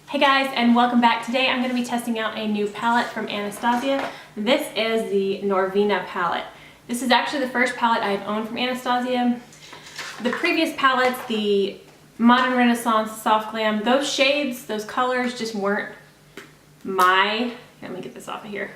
Hey guys, and welcome back. Today I'm going to be testing out a new palette from Anastasia. This is the Norvina palette. This is actually the first palette I've owned from Anastasia. The previous palettes, the Modern Renaissance, Soft Glam, those shades, those colors just weren't let me get this off of here.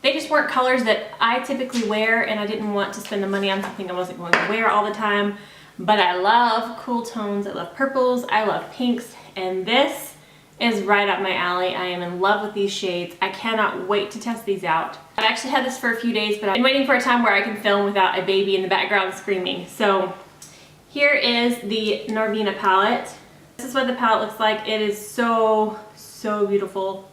They just weren't colors that I typically wear, and I didn't want to spend the money on something I wasn't going to wear all the time. But I love cool tones, I love purples, I love pinks, and this is right up my alley. I am in love with these shades. I cannot wait to test these out. I've actually had this for a few days, but I've been waiting for a time where I can film without a baby in the background screaming. So here is the Norvina palette. This is what the palette looks like. It is so beautiful.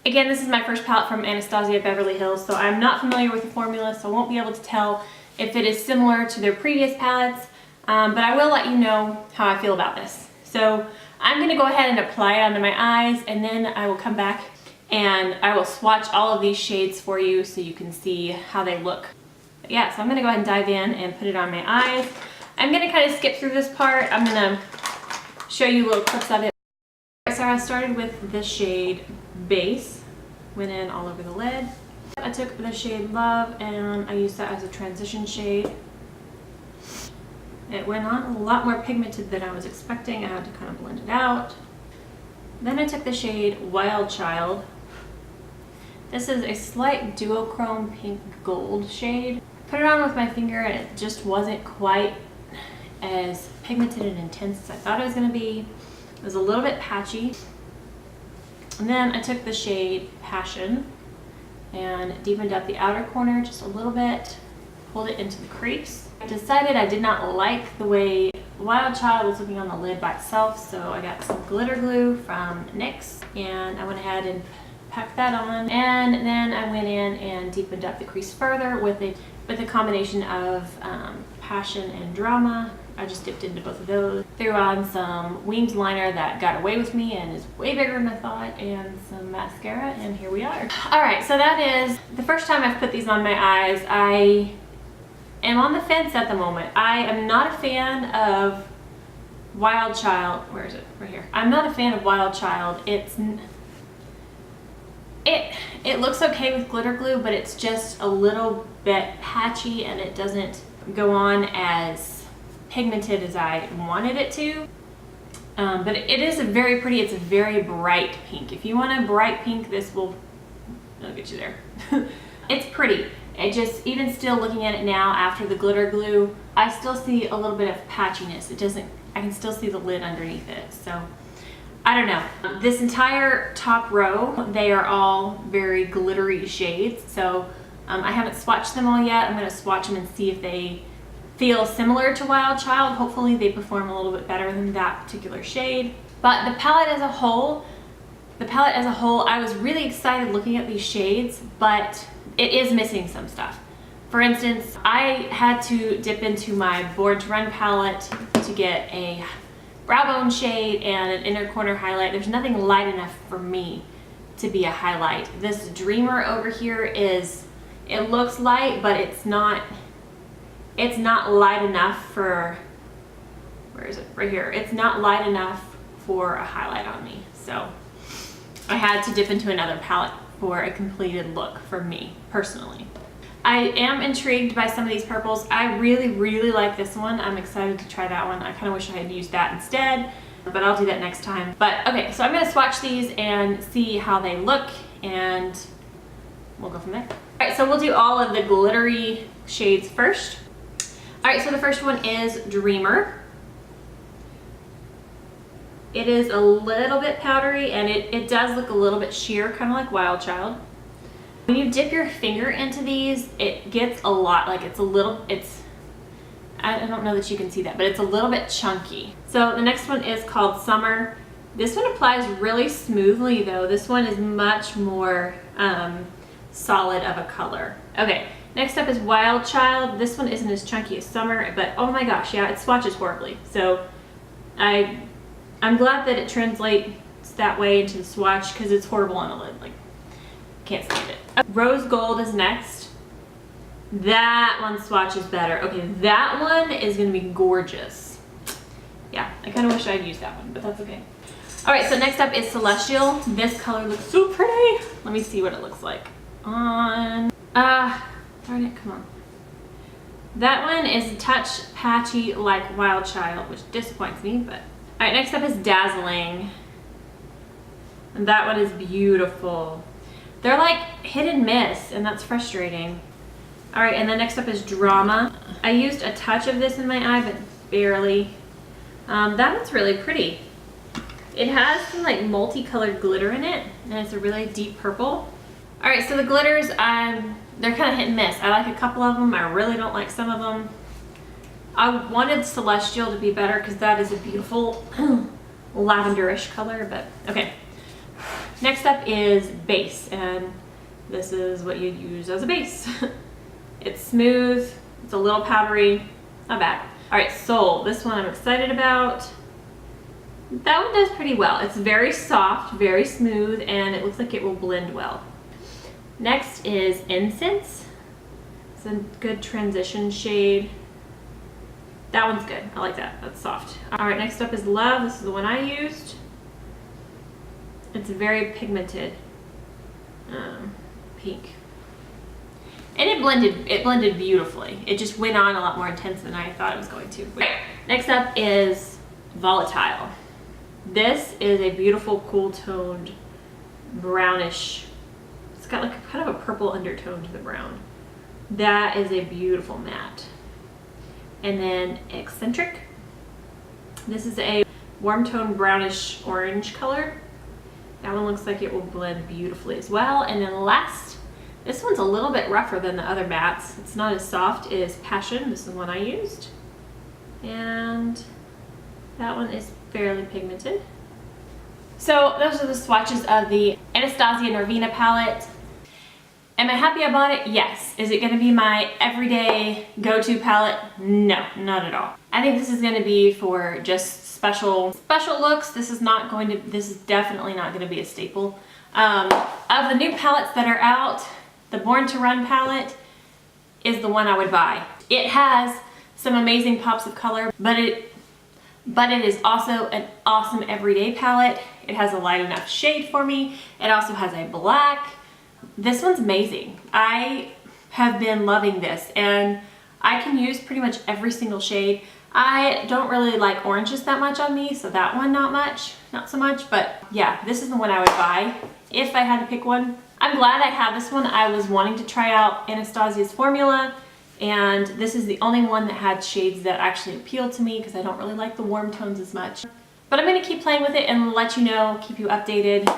Again, this is my first palette from Anastasia Beverly Hills, so I'm not familiar with the formula, so I won't be able to tell if it is similar to their previous palettes, but I will let you know how I feel about this. So I'm going to go ahead and apply it onto my eyes, and then I will come back and I will swatch all of these shades for you so you can see how they look. But yeah, so I'm going to go ahead and dive in and put it on my eyes. I'm going to kind of skip through this part. I'm going to show you little clips of it. So I started with the shade Base, went in all over the lid. I took the shade Love and I used that as a transition shade. It went on a lot more pigmented than I was expecting. I had to kind of blend it out. Then I took the shade Wild Child. This is a slight duochrome pink gold shade. Put it on with my finger and it just wasn't quite as pigmented and intense as I thought it was going to be. It was a little bit patchy. And then I took the shade Passion and deepened up the outer corner just a little bit, pulled it into the crease. I decided I did not like the way Wild Child was looking on the lid by itself, so I got some glitter glue from NYX and I went ahead and packed that on. And then I went in and deepened up the crease further with a combination of Passion and Drama. I just dipped into both of those. Threw on some Winged liner that got away with me and is way bigger than I thought, and some mascara, and here we are. Alright, so that is the first time I've put these on my eyes. I am on the fence at the moment. I am not a fan of Wild Child. Where is it? Right here. I'm not a fan of Wild Child. It looks okay with glitter glue, but it's just a little bit patchy and it doesn't go on as pigmented as I wanted it to. But it is very pretty. It's a very bright pink. If you want a bright pink, this will get you there. It's pretty. It just, even still looking at it now after the glitter glue, I still see a little bit of patchiness. I can still see the lid underneath it. So I don't know. This entire top row, they are all very glittery shades. So I haven't swatched them all yet. I'm going to swatch them and see if they feel similar to Wild Child. Hopefully they perform a little bit better than that particular shade. But the palette as a whole, I was really excited looking at these shades, but it is missing some stuff. For instance, I had to dip into my Born to Run palette to get a brow bone shade and an inner corner highlight. There's nothing light enough for me to be a highlight. This Dreamer over here it looks light, but it's not light enough for, where is it? Right here. It's not light enough for a highlight on me. So I had to dip into another palette for a completed look for me personally. I am intrigued by some of these purples. I really like this one. I'm excited to try that one. I kind of wish I had used that instead, but I'll do that next time. But okay, so I'm going to swatch these and see how they look, and we'll go from there. All right, so we'll do all of the glittery shades first. All right, so the first one is Dreamer. It is a little bit powdery and it does look a little bit sheer, kind of like Wild Child. When you dip your finger into these, it gets a lot, like I don't know that you can see that, but it's a little bit chunky. So the next one is called Summer. This one applies really smoothly though. This one is much more solid of a color. Okay. Next up is Wild Child. This one isn't as chunky as Summer, but oh my gosh, yeah, it swatches horribly. So I'm glad that it translates that way into the swatch, because it's horrible on the lid. Like, can't stand it. Rose Gold is next. That one swatches better. Okay, that one is going to be gorgeous. Yeah, I kind of wish I'd used that one, but that's okay. All right, so next up is Celestial. This color looks so pretty. Let me see what it looks like on. Darn it, come on. That one is a touch patchy like Wild Child, which disappoints me, but. All right, next up is Dazzling. And that one is beautiful. They're like hit and miss, and that's frustrating. All right, and then next up is Drama. I used a touch of this in my eye, but barely. That one's really pretty. It has some like multicolored glitter in it, and it's a really deep purple. All right, so the glitters, they're kind of hit and miss. I like a couple of them. I really don't like some of them. I wanted Celestial to be better because that is a beautiful lavenderish color, but okay. Next up is Base, and this is what you'd use as a base. It's smooth, it's a little powdery, not bad. All right, Soul, this one I'm excited about. That one does pretty well. It's very soft, very smooth, and it looks like it will blend well. Next is Incense. It's a good transition shade. That one's good. I like that. That's soft. All right, next up is Love. This is the one I used. It's very pigmented pink. And it blended beautifully. It just went on a lot more intense than I thought it was going to. Right. Next up is Volatile. This is a beautiful cool toned brownish. It's got like kind of a purple undertone to the brown. That is a beautiful matte. And then Eccentric. This is a warm tone brownish orange color. That one looks like it will blend beautifully as well. And then last, this one's a little bit rougher than the other mattes. It's not as soft, is Passion. This is the one I used. And that one is fairly pigmented. So those are the swatches of the Anastasia Norvina palette. Am I happy I bought it? Yes. Is it gonna be my everyday go-to palette? No, not at all. I think this is gonna be for just special looks. This is definitely not gonna be a staple. Of the new palettes that are out, the Born to Run palette is the one I would buy. It has some amazing pops of color, but it is also an awesome everyday palette. It has a light enough shade for me. It also has a black. This one's amazing. I have been loving this, and I can use pretty much every single shade. I don't really like oranges that much on me, so that one not so much, but yeah, this is the one I would buy if I had to pick one. I'm glad I have this one. I was wanting to try out Anastasia's formula, and this is the only one that had shades that actually appealed to me because I don't really like the warm tones as much. But I'm gonna keep playing with it and let you know, keep you updated.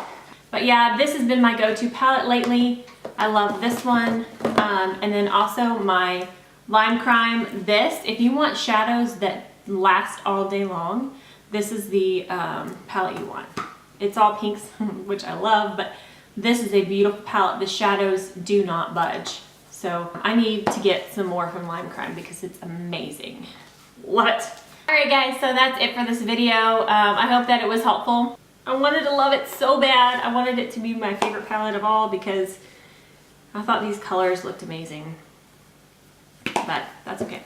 But yeah, this has been my go-to palette lately. I love this one. And then also my Lime Crime. If you want shadows that last all day long, this is the palette you want. It's all pinks, which I love, but this is a beautiful palette. The shadows do not budge. So I need to get some more from Lime Crime because it's amazing. Love it. All right guys, so that's it for this video. I hope that it was helpful. I wanted to love it so bad. I wanted it to be my favorite palette of all because I thought these colors looked amazing. But that's okay.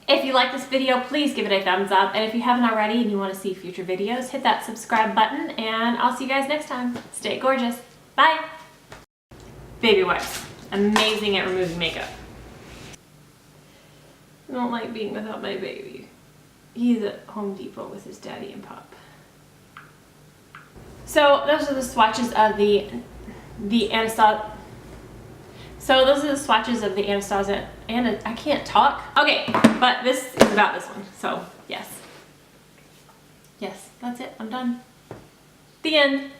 If you like this video, please give it a thumbs up. And if you haven't already and you want to see future videos, hit that subscribe button, and I'll see you guys next time. Stay gorgeous. Bye. Baby wipes. Amazing at removing makeup. I don't like being without my baby. He's at Home Depot with his daddy and pop. So those are the swatches of the Anastasia. So those are the swatches of the Anastasia, and I can't talk. Okay, but this is about this one. So yes, that's it. I'm done. The end.